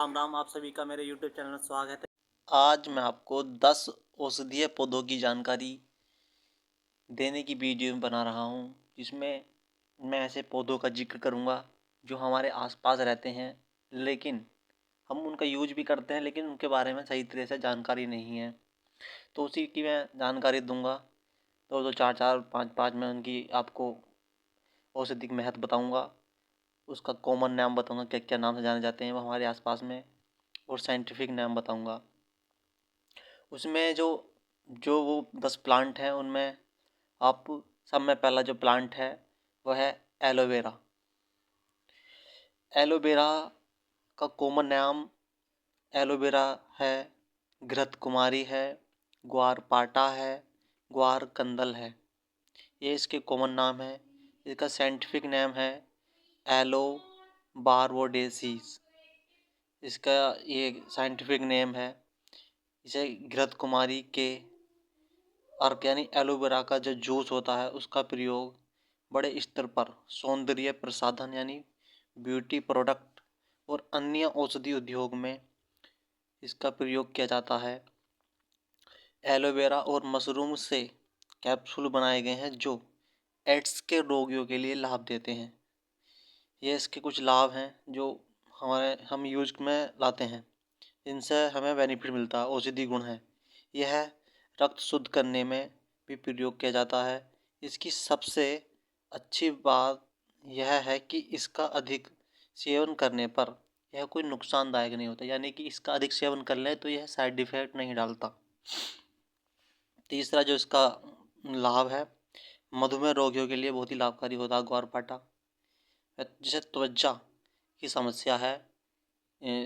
राम राम, आप सभी का मेरे YouTube चैनल में स्वागत है। आज मैं आपको 10 औषधीय पौधों की जानकारी देने की वीडियो बना रहा हूँ, जिसमें मैं ऐसे पौधों का जिक्र करूँगा जो हमारे आसपास रहते हैं, लेकिन हम उनका यूज भी करते हैं, लेकिन उनके बारे में सही तरह से जानकारी नहीं है। तो उसी की मैं जानकारी दूंगा। तो चार चार पाँच पाँच मैं उनकी आपको औषधि के महत्व बताऊँगा, उसका कॉमन नाम बताऊँगा, क्या क्या नाम से जाने जाते हैं वो हमारे आसपास में, और साइंटिफिक नाम बताऊँगा। उसमें जो जो वो 10 प्लांट हैं, उनमें आप सब में पहला जो प्लांट है वह है एलोवेरा। एलोवेरा का कॉमन नाम एलोवेरा है, घृत कुमारी है, ग्वारपाटा है, ग्वार कंदल है। ये इसके कॉमन नाम है। इसका साइंटिफिक नेम है एलो बारबोडेसिस। इसका ये साइंटिफिक नेम है। इसे घृत कुमारी के अर्क यानी एलोवेरा का जो जूस होता है उसका प्रयोग बड़े स्तर पर सौंदर्य प्रसाधन यानी ब्यूटी प्रोडक्ट और अन्य औषधि उद्योग में इसका प्रयोग किया जाता है। एलोवेरा और मशरूम से कैप्सूल बनाए गए हैं जो एड्स के रोगियों के लिए लाभ देते हैं। ये इसके कुछ लाभ हैं जो हम यूज में लाते हैं, इनसे हमें बेनिफिट मिलता है, औषधि गुण है। यह रक्त शुद्ध करने में भी प्रयोग किया जाता है। इसकी सबसे अच्छी बात यह है कि इसका अधिक सेवन करने पर यह कोई नुकसानदायक नहीं होता, यानी कि इसका अधिक सेवन कर लें तो यह साइड इफेक्ट नहीं डालता। तीसरा जो इसका लाभ है, मधुमेह रोगियों के लिए बहुत ही लाभकारी होता है ग्वारपाठा। जैसे त्वचा की समस्या है,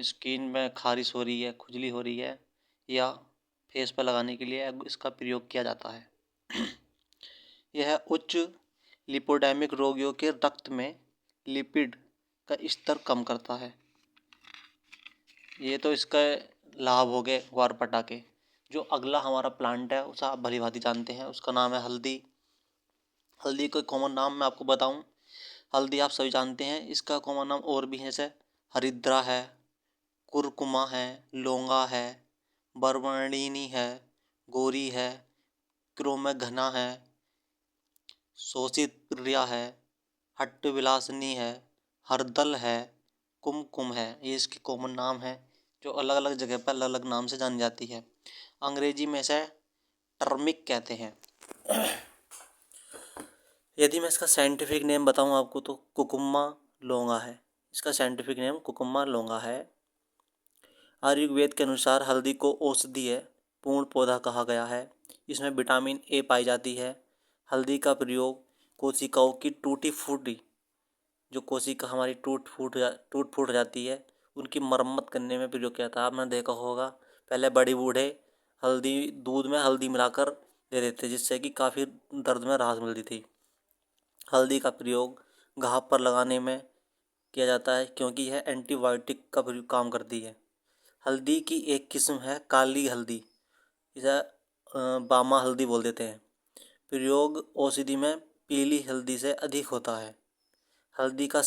स्किन में खारिश हो रही है, खुजली हो रही है, या फेस पर लगाने के लिए इसका प्रयोग किया जाता है। यह उच्च लिपोडेमिक रोगियों के रक्त में लिपिड का स्तर कम करता है। ये तो इसका लाभ हो गए ग्वारपाठा के। जो अगला हमारा प्लांट है उसे आप भली भांति जानते हैं, उसका नाम है हल्दी। हल्दी का कॉमन नाम मैं आपको बताऊं, हल्दी आप सभी जानते हैं, इसका कॉमन नाम और भी है, जैसे हरिद्रा है, कुरकुमा है, लौंगा है, बरवर्णिनी है, गोरी है, क्रोमेघना है, शोषित प्रिया है, हट्ट विलासनी है, हरदल है, कुमकुम है। ये इसके कॉमन नाम है जो अलग अलग जगह पर अलग अलग नाम से जानी जाती है। अंग्रेजी में इसे टर्मिक कहते हैं। यदि मैं इसका साइंटिफिक नेम बताऊं आपको तो कुकुम्मा लौंगा है। इसका साइंटिफिक नेम कुकुम्मा लौंगा है। आयुर्वेद के अनुसार हल्दी को औषधीय पूर्ण पौधा कहा गया है। इसमें विटामिन ए पाई जाती है। हल्दी का प्रयोग कोशिकाओं की टूटी फूटी, जो कोशिका हमारी टूट फूट जाती है, उनकी मरम्मत करने में प्रयोग किया था। आपने देखा होगा पहले बड़े बूढ़े हल्दी दूध में हल्दी मिलाकर दे देते, जिससे कि काफ़ी दर्द में राहत मिलती थी। हल्दी का प्रयोग घाव पर लगाने में किया जाता है, क्योंकि यह एंटीबायोटिक का काम करती है। हल्दी की एक किस्म है काली हल्दी, इसे बामा हल्दी बोल देते हैं। प्रयोग औषधि में पीली हल्दी से अधिक होता है। हल्दी का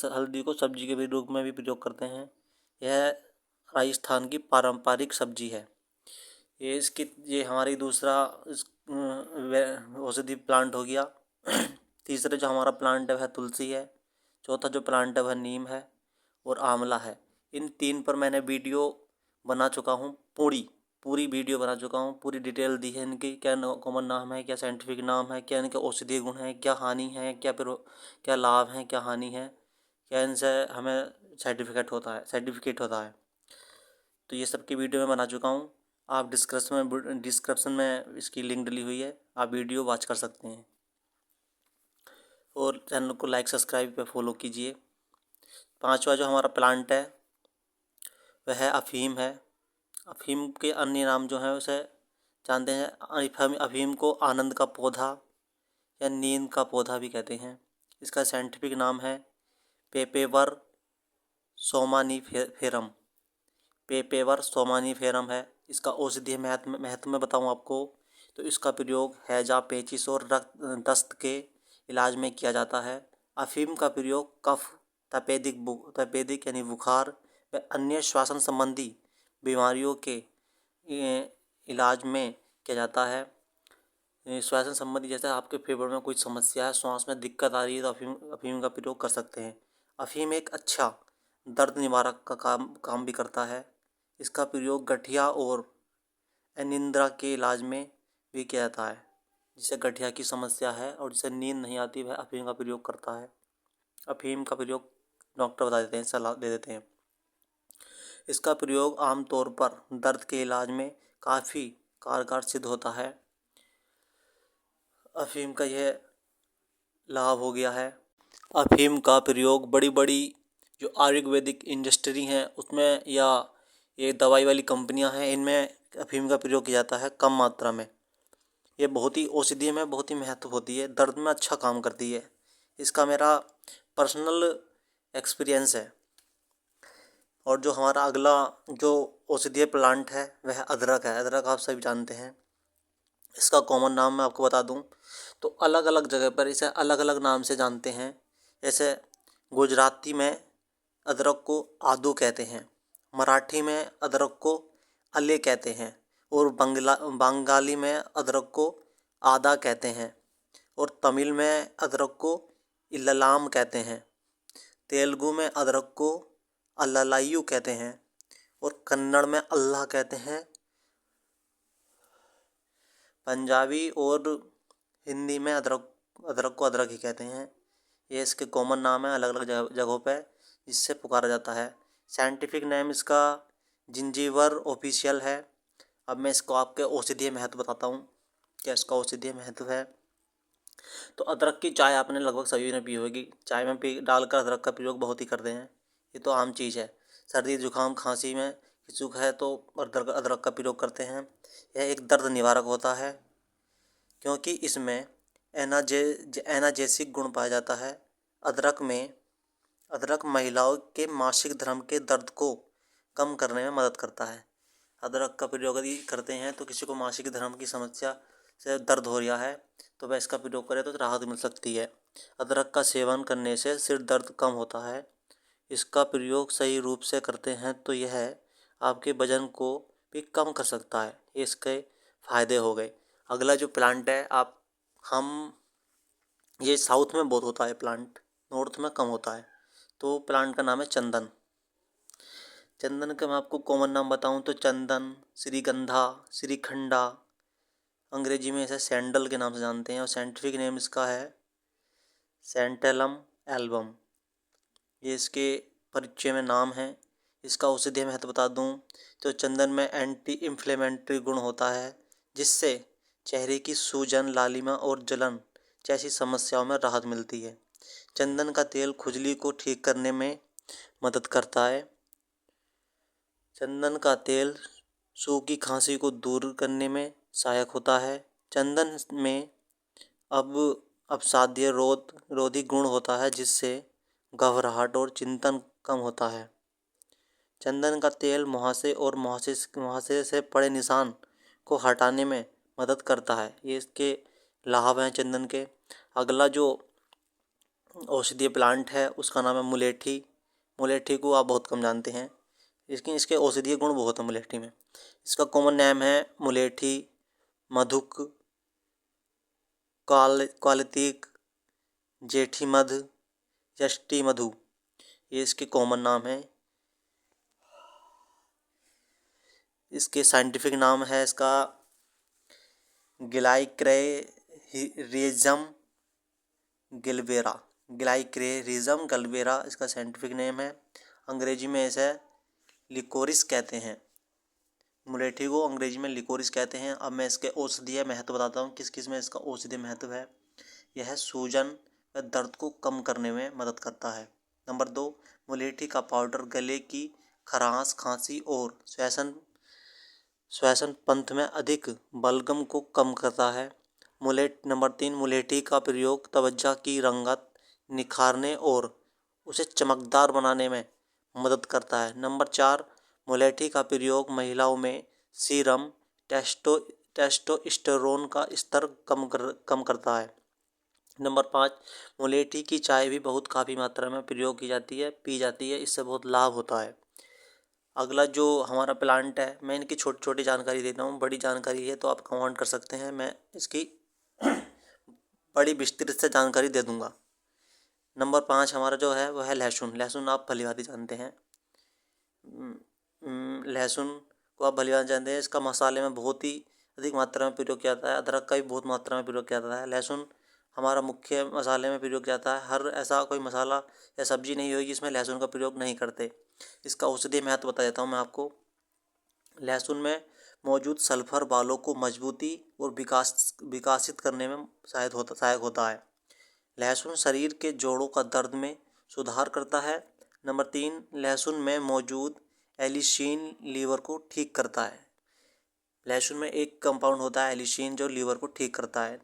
हल्दी को सब्जी के भी रूप में भी प्रयोग करते हैं। यह राजस्थान की पारंपरिक सब्जी है। ये हमारी दूसरा औषधि प्लांट हो गया। तीसरा जो हमारा प्लांट है वह तुलसी है। चौथा जो प्लांट है वह नीम है और आंवला है। इन 3 पर मैंने वीडियो बना चुका हूँ, पूरी वीडियो बना चुका हूँ, पूरी डिटेल दी है इनकी, क्या कॉमन नाम है, क्या साइंटिफिक नाम है, क्या इनके औषधीय गुण हैं, क्या हानि है, क्या लाभ हैं, क्या हानि है, क्या इनसे हमें सर्टिफिकेट होता है। तो ये सब की वीडियो मैं बना चुका हूँ। आप डिस्क्रिप्शन में इसकी लिंक डली हुई है, आप वीडियो वॉच कर सकते हैं। और चैनल को लाइक सब्सक्राइब पे फॉलो कीजिए। 5वां जो हमारा प्लांट है वह है अफीम है। अफीम के अन्य नाम जो हैं उसे जानते हैं। अफीम को आनंद का पौधा या नींद का पौधा भी कहते हैं। इसका साइंटिफिक नाम है पेपेवर सोमानिफेरम। है। इसका औषधीय महत्व में बताऊँ आपको तो इसका प्रयोग हैजा, पेचिश और दस्त के इलाज में किया जाता है। अफीम का प्रयोग कफ तपेदिक यानी बुखार व अन्य श्वसन संबंधी बीमारियों के इलाज में किया जाता है। श्वसन संबंधी जैसे आपके फेफड़ों में कोई समस्या है, श्वास में दिक्कत आ रही है, तो अफीम का प्रयोग कर सकते हैं। अफीम एक अच्छा दर्द निवारक का काम भी करता है। इसका प्रयोग गठिया और अनिद्रा के इलाज में भी किया जाता है। जिसे गठिया की समस्या है और जिसे नींद नहीं आती, वह अफीम का प्रयोग करता है। अफीम का प्रयोग डॉक्टर बता देते हैं, सलाह दे देते हैं। इसका प्रयोग आमतौर पर दर्द के इलाज में काफ़ी कारगर सिद्ध होता है। अफीम का यह लाभ हो गया है। अफीम का प्रयोग बड़ी बड़ी जो आयुर्वेदिक इंडस्ट्री हैं उसमें, या ये दवाई वाली कंपनियां हैं, इनमें अफीम का प्रयोग किया जाता है कम मात्रा में। ये बहुत ही औषधीय में बहुत ही महत्व होती है, दर्द में अच्छा काम करती है। इसका मेरा पर्सनल एक्सपीरियंस है। और जो हमारा अगला जो औषधीय प्लांट है वह अदरक है। अदरक आप सभी जानते हैं। इसका कॉमन नाम मैं आपको बता दूं तो अलग अलग जगह पर इसे अलग अलग नाम से जानते हैं। जैसे गुजराती में अदरक को आदू कहते हैं, मराठी में अदरक को अले कहते हैं, और बंगाली में अदरक को आदा कहते हैं, और तमिल में अदरक को इल्लाम कहते हैं, तेलुगु में अदरक को अल्लालायू कहते हैं, और कन्नड़ में अल्लाह कहते हैं। पंजाबी और हिंदी में अदरक को अदरक ही कहते हैं। ये इसके कॉमन नाम है अलग अलग जगहों पे जिससे पुकारा जाता है। साइंटिफिक नेम इसका जिंजीवर ऑफिशियल है। अब मैं इसको आपके औषधीय महत्व बताता हूँ, क्या इसका औषधीय महत्व है। तो अदरक की चाय आपने लगभग सभी ने पी होगी। चाय में डालकर अदरक का प्रयोग बहुत ही करते हैं, ये तो आम चीज़ है। सर्दी जुकाम खांसी में सूख है तो अदरक का प्रयोग करते हैं। यह एक दर्द निवारक होता है क्योंकि इसमें एनाजेसिक गुण पाया जाता है। अदरक महिलाओं के मासिक धर्म के दर्द को कम करने में मदद करता है। अदरक का प्रयोग यदि करते हैं तो किसी को मासिक धर्म की समस्या से दर्द हो रहा है तो वह इसका प्रयोग करे तो राहत मिल सकती है। अदरक का सेवन करने से सिर दर्द कम होता है। इसका प्रयोग सही रूप से करते हैं तो यह आपके वजन को भी कम कर सकता है। ये इसके फ़ायदे हो गए। अगला जो प्लांट है ये साउथ में बहुत होता है प्लांट, नॉर्थ में कम होता है। तो प्लांट का नाम है चंदन। चंदन का मैं आपको कॉमन नाम बताऊं तो चंदन, श्रीगंधा, श्रीखंडा, अंग्रेजी में इसे सैंडल के नाम से जानते हैं, और साइंटिफिक नेम इसका है सैंटेलम एल्बम। ये इसके परिचय में नाम है। इसका औषधीय महत्व बता दूं तो चंदन में एंटी इन्फ्लेमेटरी गुण होता है जिससे चेहरे की सूजन, लालिमा और जलन जैसी समस्याओं में राहत मिलती है। चंदन का तेल खुजली को ठीक करने में मदद करता है। चंदन का तेल सूखी खांसी को दूर करने में सहायक होता है। चंदन में अपसाध्य रोधी गुण होता है जिससे घबराहट और चिंतन कम होता है। चंदन का तेल मुहासे और मुहासे से पड़े निशान को हटाने में मदद करता है। ये इसके लाभ हैं चंदन के। अगला जो औषधीय प्लांट है उसका नाम है मुलेठी। मुलेठी को आप बहुत कम जानते हैं, इसके औषधीय गुण बहुत हैं मुलेठी में। इसका कॉमन नेम है मुलेठी, मधुक, कालतीक, जेठी मध, यष्टि मधु, ये इसके कॉमन नाम है। इसके साइंटिफिक नाम है इसका ग्लाइक्रेरिज्म गल्बेरा इसका साइंटिफिक नेम है। अंग्रेजी में इसे लिकोरिस कहते हैं। मुलेठी को अंग्रेजी में लिकोरिस कहते हैं। अब मैं इसके औषधीय महत्व बताता हूँ किस किस में इसका औषधीय महत्व है। यह सूजन व दर्द को कम करने में मदद करता है। नंबर 2, मुलेठी का पाउडर गले की खरांश, खांसी और श्वसन पंथ में अधिक बलगम को कम करता है। नंबर 3, मुलेठी का प्रयोग त्वचा की रंगत निखारने और उसे चमकदार बनाने में मदद करता है। नंबर 4, मुलेठी का प्रयोग महिलाओं में सीरम टेस्टोस्टेरोन का स्तर कम करता है। नंबर 5, मुलेठी की चाय भी बहुत काफ़ी मात्रा में प्रयोग की जाती है, पी जाती है, इससे बहुत लाभ होता है। अगला जो हमारा प्लांट है, मैं इनकी छोटी छोटी जानकारी देता हूँ, बड़ी जानकारी है तो आप कमेंट कर सकते हैं, मैं इसकी बड़ी विस्तृत से जानकारी दे दूँगा। नंबर 5 हमारा जो है वह है लहसुन। लहसुन आप भलीभांति जानते हैं। लहसुन को आप भलीभांति जानते हैं, इसका मसाले में बहुत ही अधिक मात्रा में प्रयोग किया जाता है। अदरक का भी बहुत मात्रा में प्रयोग किया जाता है। लहसुन हमारा मुख्य मसाले में प्रयोग किया जाता है। हर ऐसा कोई मसाला या सब्जी नहीं होगी जिसमें लहसुन का प्रयोग नहीं करते। इसका औषधीय महत्व बता देता हूँ मैं आपको। लहसुन में मौजूद सल्फर बालों को मजबूती और विकासित करने में सहायक होता है। लहसुन शरीर के जोड़ों का दर्द में सुधार करता है। नंबर 3, लहसुन में मौजूद एलिशीन लीवर को ठीक करता है। लहसुन में एक कंपाउंड होता है एलिशीन जो लीवर को ठीक करता है।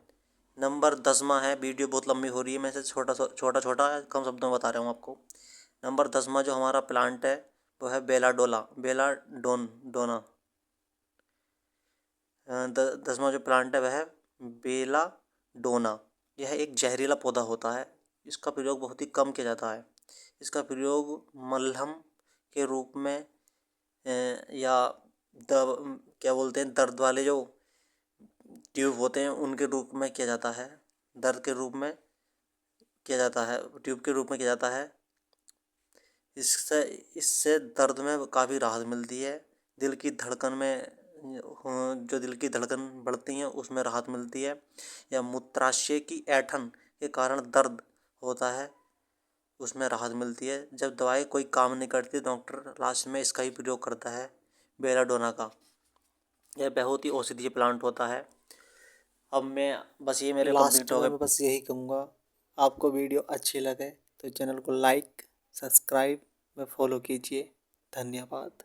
नंबर 10वां है, वीडियो बहुत लंबी हो रही है, मैं इसे छोटा छोटा कम शब्दों में बता रहा हूँ आपको। नंबर 10वां जो हमारा प्लांट है वो है बेलाडोना। 10वां जो प्लांट है वह है बेलाडोना। यह एक जहरीला पौधा होता है। इसका प्रयोग बहुत ही कम किया जाता है। इसका प्रयोग मलहम के रूप में या क्या बोलते हैं, दर्द वाले जो ट्यूब होते हैं उनके रूप में किया जाता है। दर्द के रूप में किया जाता है, ट्यूब के रूप में किया जाता है। इससे इससे दर्द में काफ़ी राहत मिलती है। दिल की धड़कन में जो दिल की धड़कन बढ़ती हैं उसमें राहत मिलती है। या मूत्राशय की ऐंठन के कारण दर्द होता है उसमें राहत मिलती है। जब दवाई कोई काम नहीं करती डॉक्टर लास्ट में इसका ही प्रयोग करता है, बेलाडोना का। यह बहुत ही औषधीय प्लांट होता है। अब मैं बस ये मेरे लास्ट कंप्लीट हो में गए। मैं बस यही कहूँगा, आपको वीडियो अच्छी लगे तो चैनल को लाइक, सब्सक्राइब व फॉलो कीजिए। धन्यवाद।